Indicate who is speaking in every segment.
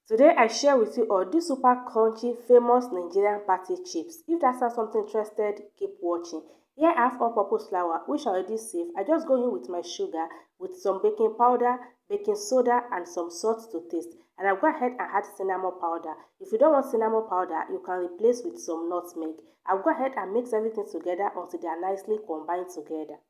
Speaker 1: Today I share with you all these super crunchy famous Nigerian party chips. If that sounds something interested, keep watching. Here I have all-purpose flour which I already saved. I just go in with my sugar with some baking powder, baking soda and some salt to taste. And I'll go ahead and add cinnamon powder. If you don't want cinnamon powder, you can replace with some nutmeg. I'll go ahead and mix everything together until they are nicely combined together.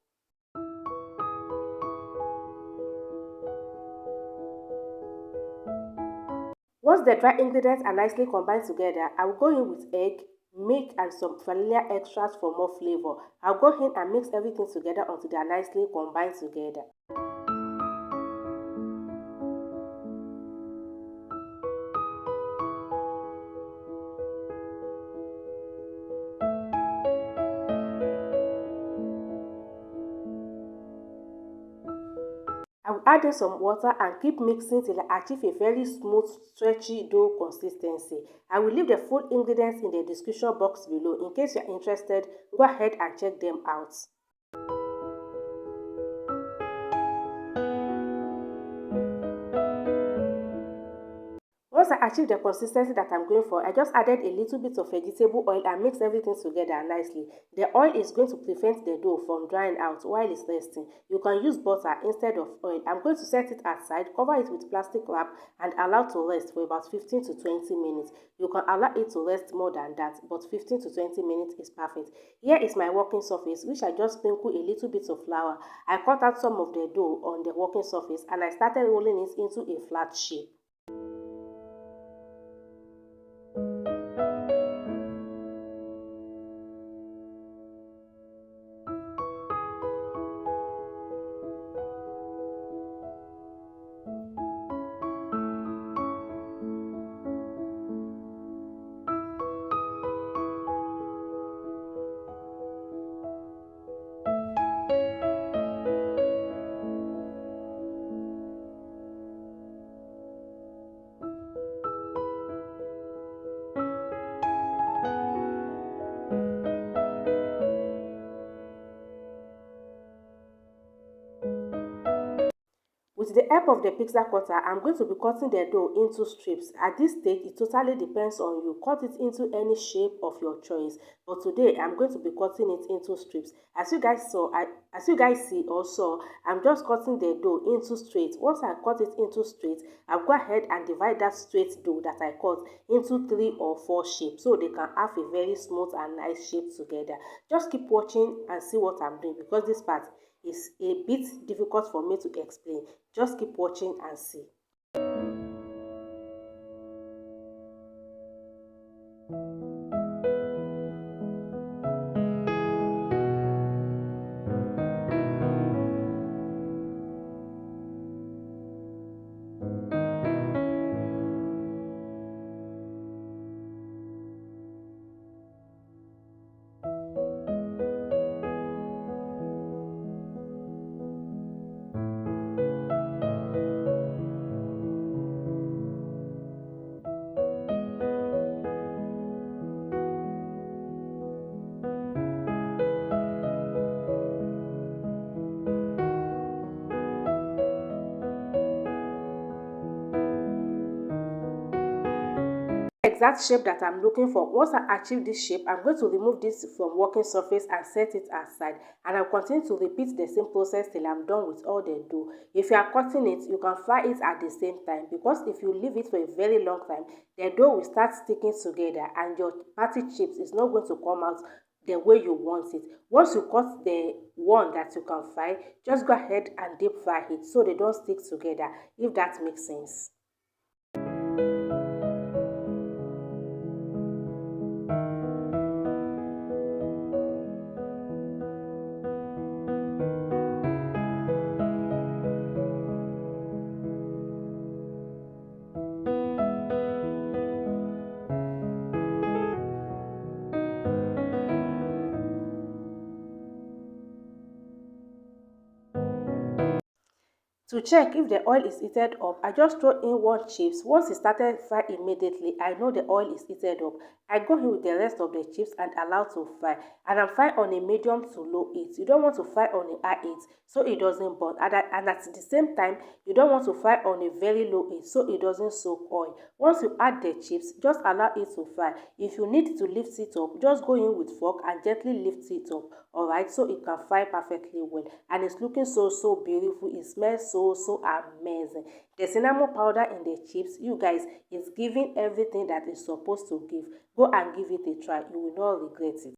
Speaker 1: Once the dry ingredients are nicely combined together, I will go in with egg, milk and some vanilla extracts for more flavor. I'll go in and mix everything together until they are nicely combined together. I will add in some water and keep mixing till I achieve a very smooth, stretchy dough consistency. I will leave the full ingredients in the description box below. In case you are interested, go ahead and check them out. Once I achieve the consistency that I'm going for, I just added a little bit of vegetable oil and mixed everything together nicely. The oil is going to prevent the dough from drying out while it's resting. You can use butter instead of oil. I'm going to set it aside, cover it with plastic wrap and allow to rest for about 15 to 20 minutes. You can allow it to rest more than that, but 15 to 20 minutes is perfect. Here is my working surface, which I just sprinkle a little bit of flour. I cut out some of the dough on the working surface and I started rolling it into a flat shape. With the help of the pizza cutter, I'm going to be cutting the dough into strips. At this stage, it totally depends on you. Cut it into any shape of your choice. But today, I'm going to be cutting it into strips. As you guys see or saw, I'm just cutting the dough into straight. Once I cut it into straight, I'll go ahead and divide that straight dough that I cut into 3 or 4 shapes so they can have a very smooth and nice shape together. Just keep watching and see what I'm doing because this part is a bit difficult for me to explain. Just keep watching and see. Exact shape that I'm looking for. Once I achieve this shape, I'm going to remove this from working surface and set it aside, and I'll continue to repeat the same process till I'm done with all the dough. If you are cutting it, you can fry it at the same time because if you leave it for a very long time, the dough will start sticking together and your party chips is not going to come out the way you want it. Once you cut the one that you can fry, just go ahead and deep fry it so they don't stick together, if that makes sense. To check if the oil is heated up, I just throw in one chips. Once it started fry immediately, I know the oil is heated up. I go in with the rest of the chips and allow to fry. And I'm fry on a medium to low heat. You don't want to fry on a high heat so it doesn't burn. And at the same time, you don't want to fry on a very low heat so it doesn't soak oil. Once you add the chips, just allow it to fry. If you need to lift it up, just go in with fork and gently lift it up. Alright, so it can fry perfectly well. And it's looking so beautiful. It smells so amazing. The cinnamon powder in the chips, you guys, is giving everything that it's supposed to give. Go and give it a try. You will not regret it.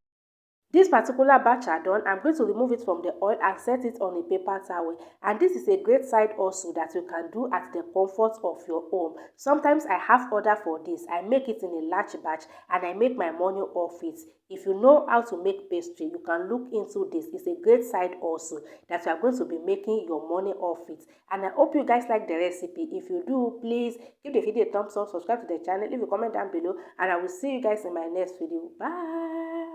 Speaker 1: This particular batch are done. I'm going to remove it from the oil and set it on a paper towel. And this is a great side also that you can do at the comfort of your home. Sometimes I have order for this. I make it in a large batch and I make my money off it. If you know how to make pastry, you can look into this. It's a great side also that you are going to be making your money off it. And I hope you guys like the recipe. If you do, please give the video a thumbs up, subscribe to the channel, leave a comment down below, and I will see you guys in my next video. Bye.